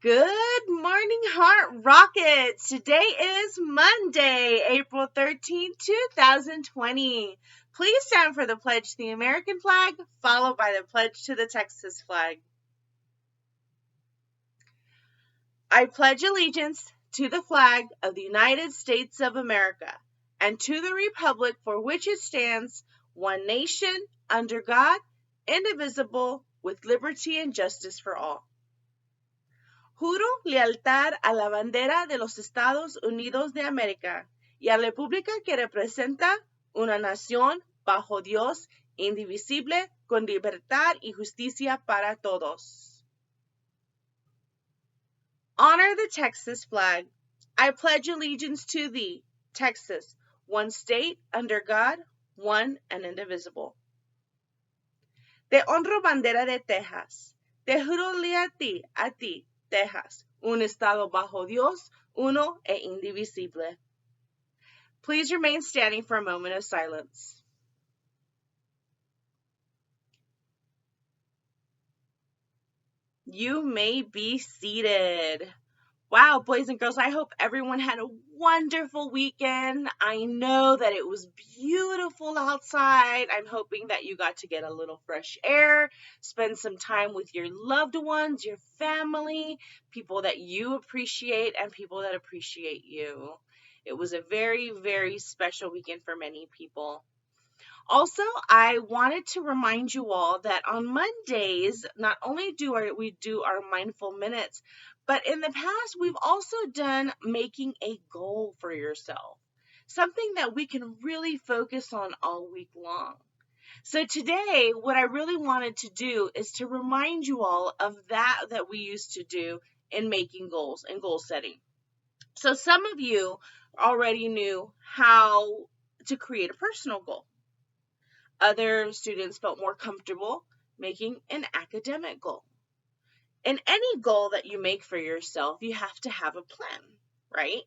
Good morning, Heart Rockets. Today is Monday, April 13th, 2020. Please stand for the pledge to the American flag, followed by the pledge to the Texas flag. I pledge allegiance to the flag of the United States of America and to the republic for which it stands, one nation, under God, indivisible, with liberty and justice for all. Juro lealtad a la bandera de los Estados Unidos de América y a la república que representa una nación bajo Dios, indivisible, con libertad y justicia para todos. Honor the Texas flag. I pledge allegiance to thee, Texas, one state, under God, one and indivisible. Te honro bandera de Texas. Te juro lealtad a ti, Texas, un estado bajo Dios, uno e indivisible. Please remain standing for a moment of silence. You may be seated. Wow, boys and girls, I hope everyone had a wonderful weekend. I know that it was beautiful outside. I'm hoping that you got to get a little fresh air, spend some time with your loved ones, your family, people that you appreciate, and people that appreciate you. It was a very, very special weekend for many people. Also, I wanted to remind you all that on Mondays, not only do we do our mindful minutes, but in the past, we've also done making a goal for yourself, something that we can really focus on all week long. So today, what I really wanted to do is to remind you all of that we used to do in making goals and goal setting. So some of you already knew how to create a personal goal. Other students felt more comfortable making an academic goal. In any goal that you make for yourself, you have to have a plan, right?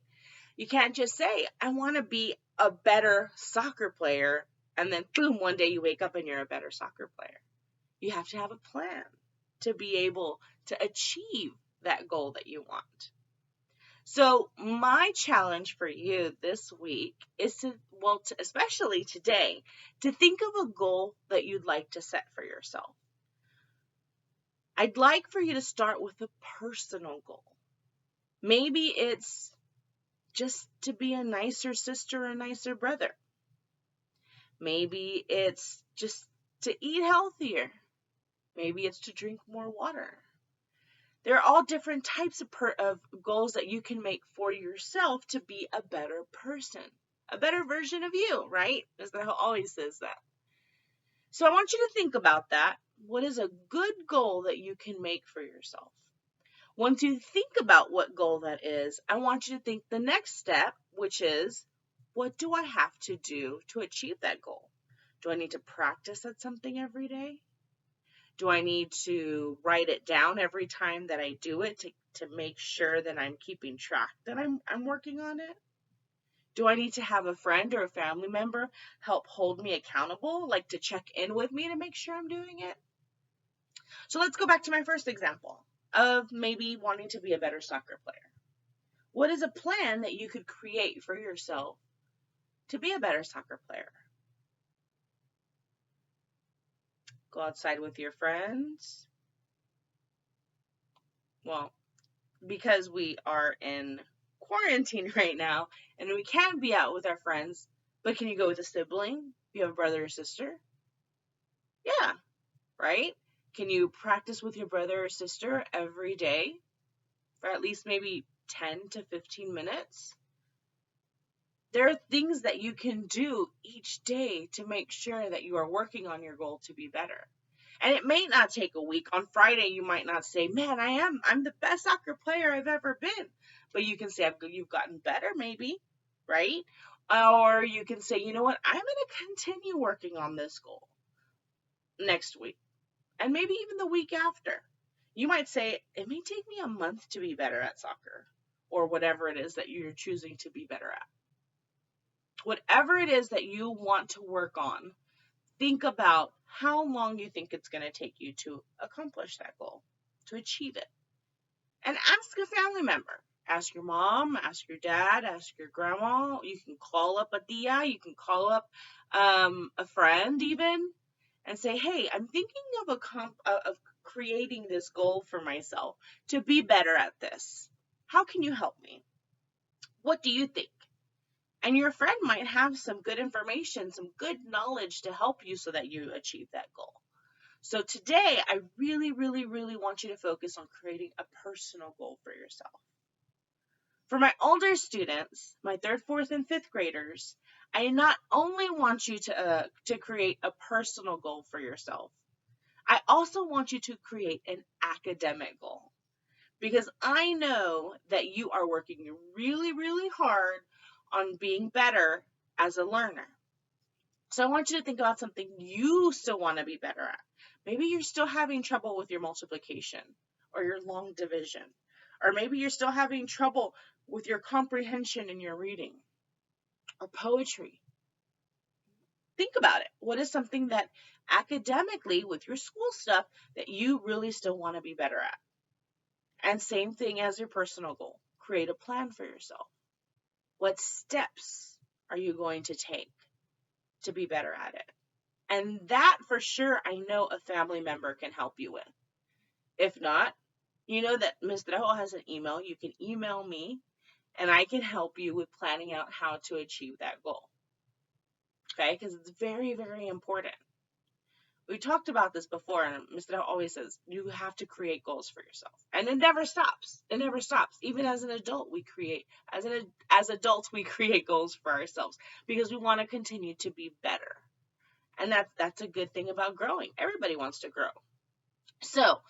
You can't just say, I want to be a better soccer player, and then boom, one day you wake up and you're a better soccer player. You have to have a plan to be able to achieve that goal that you want. So my challenge for you this week is especially today, to think of a goal that you'd like to set for yourself. I'd like for you to start with a personal goal. Maybe it's just to be a nicer sister or a nicer brother. Maybe it's just to eat healthier. Maybe it's to drink more water. There are all different types of goals that you can make for yourself to be a better person, a better version of you, right? As the always says that. So I want you to think about that. What is a good goal that you can make for yourself? Once you think about what goal that is, I want you to think the next step, which is, what do I have to do to achieve that goal? Do I need to practice at something every day? Do I need to write it down every time that I do it to make sure that I'm keeping track that I'm working on it? Do I need to have a friend or a family member help hold me accountable, like to check in with me to make sure I'm doing it? So let's go back to my first example of maybe wanting to be a better soccer player. What is a plan that you could create for yourself to be a better soccer player? Go outside with your friends. Well, because we are in quarantine right now and we can't be out with our friends, but can you go with a sibling? You have a brother or sister? Yeah, right? Can you practice with your brother or sister every day for at least maybe 10 to 15 minutes? There are things that you can do each day to make sure that you are working on your goal to be better. And it may not take a week. On Friday, you might not say, man, I'm the best soccer player I've ever been. But you can say, you've gotten better maybe, right? Or you can say, you know what, I'm going to continue working on this goal next week. And maybe even the week after. You might say, it may take me a month to be better at soccer. Or whatever it is that you're choosing to be better at. Whatever it is that you want to work on, think about how long you think it's going to take you to accomplish that goal, to achieve it. And ask a family member. Ask your mom, ask your dad, ask your grandma. You can call up a tia, you can call up a friend even, and say, "Hey, I'm thinking of of creating this goal for myself to be better at this. How can you help me? What do you think?" And your friend might have some good information, some good knowledge to help you so that you achieve that goal. So today, I really, really, really want you to focus on creating a personal goal for yourself. For my older students, my third, fourth, and fifth graders, I not only want you to create a personal goal for yourself, I also want you to create an academic goal, because I know that you are working really, really hard on being better as a learner. So I want you to think about something you still want to be better at. Maybe you're still having trouble with your multiplication or your long division, or maybe you're still having trouble with your comprehension in your reading or poetry. Think about it. What is something that academically with your school stuff that you really still want to be better at? And same thing as your personal goal. Create a plan for yourself. What steps are you going to take to be better at it? And that for sure, I know a family member can help you with. If not, you know that Ms. Trejo has an email. You can email me and I can help you with planning out how to achieve that goal. Okay? Because it's very, very important. We talked about this before, and Mr. always says you have to create goals for yourself, and it never stops. It never stops. Even as an adult, we create as adults we create goals for ourselves because we want to continue to be better, and that's a good thing about growing. Everybody wants to grow, so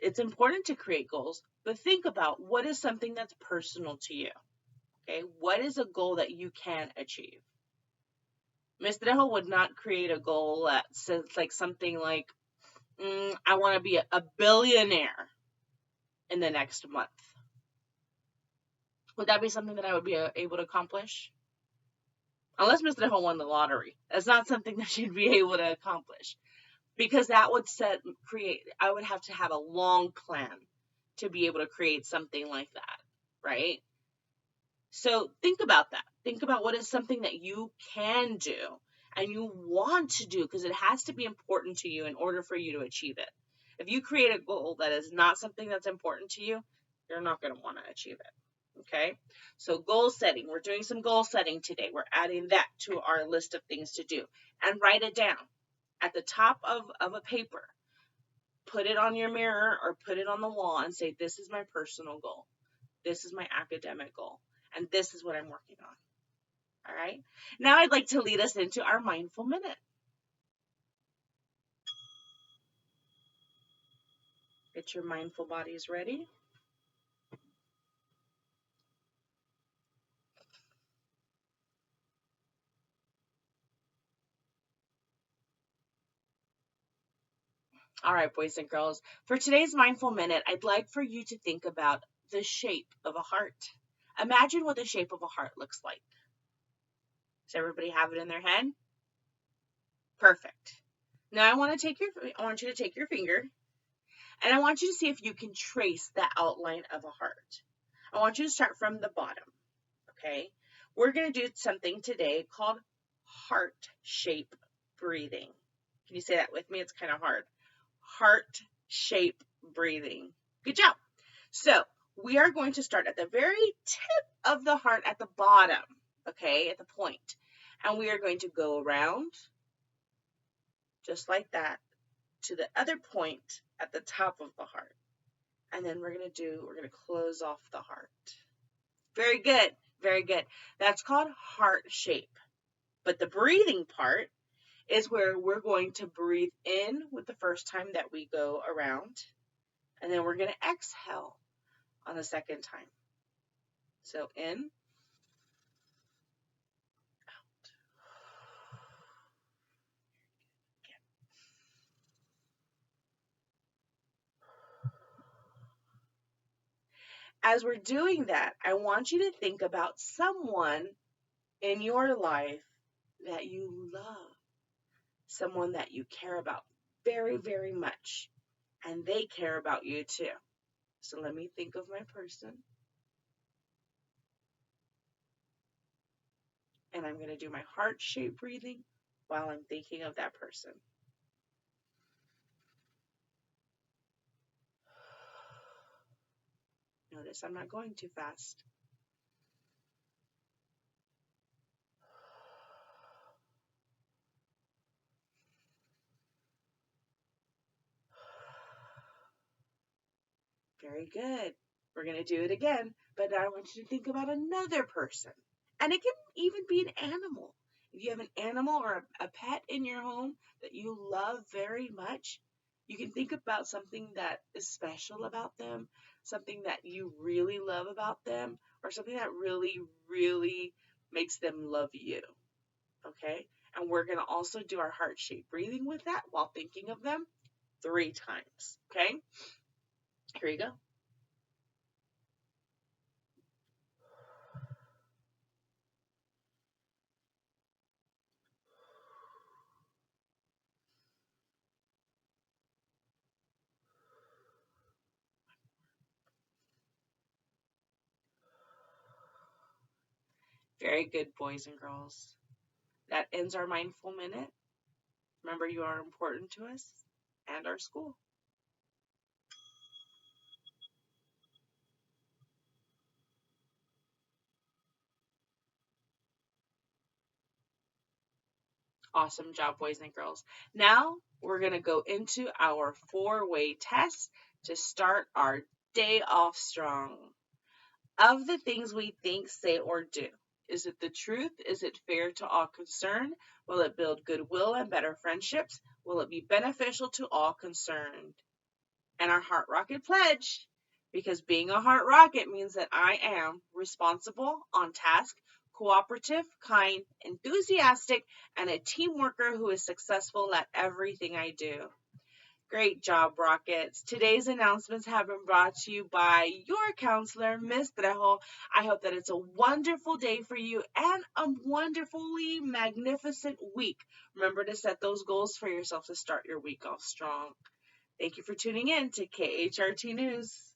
it's important to create goals. But think about what is something that's personal to you. Okay, what is a goal that you can achieve? Ms. Trejo would not create a goal that says like something like I want to be a billionaire in the next month. Would that be something that I would be able to accomplish? Unless Mr. Trejo won the lottery. That's not something that she'd be able to accomplish. Because that would I would have to have a long plan to be able to create something like that, right? So think about that. Think about what is something that you can do and you want to do, because it has to be important to you in order for you to achieve it. If you create a goal that is not something that's important to you, you're not going to want to achieve it. Okay? So goal setting. We're doing some goal setting today. We're adding that to our list of things to do. And write it down at the top of a paper. Put it on your mirror or put it on the wall and say, this is my personal goal. This is my academic goal. And this is what I'm working on. All right? Now I'd like to lead us into our mindful minute. Get your mindful bodies ready. All right, boys and girls. For today's mindful minute, I'd like for you to think about the shape of a heart. Imagine what the shape of a heart looks like. Does everybody have it in their head? Perfect. Now I want you to take your finger and I want you to see if you can trace the outline of a heart. I want you to start from the bottom. Okay? We're going to do something today called heart shape breathing. Can you say that with me? It's kind of hard. Heart shape breathing. Good job. So we are going to start at the very tip of the heart at the bottom, okay, at the point. And we are going to go around just like that to the other point at the top of the heart. And then we're going to close off the heart. Very good. Very good. That's called heart shape. But the breathing part is where we're going to breathe in with the first time that we go around. And then we're going to exhale on the second time. So in, out. As we're doing that, I want you to think about someone in your life that you love, someone that you care about very, very much, and they care about you too. So let me think of my person. And I'm going to do my heart-shaped breathing while I'm thinking of that person. Notice I'm not going too fast. Very good. We're going to do it again, but I want you to think about another person. And it can even be an animal. If you have an animal or a pet in your home that you love very much, you can think about something that is special about them, something that you really love about them, or something that really, really makes them love you. Okay? And we're going to also do our heart-shaped breathing with that while thinking of them 3 times. Okay? Here you go. Very good, boys and girls. That ends our mindful minute. Remember, you are important to us and our school. Awesome job, boys and girls. Now we're going to go into our 4-way test to start our day off strong. Of the things we think, say, or do, is it the truth? Is it fair to all concerned? Will it build goodwill and better friendships? Will it be beneficial to all concerned? And our Heart Rocket pledge, because being a Heart Rocket means that I am responsible, on task, cooperative, kind, enthusiastic, and a team worker who is successful at everything I do. Great job, Rockets. Today's announcements have been brought to you by your counselor, Miss Trejo. I hope that it's a wonderful day for you and a wonderfully magnificent week. Remember to set those goals for yourself to start your week off strong. Thank you for tuning in to KHRT News.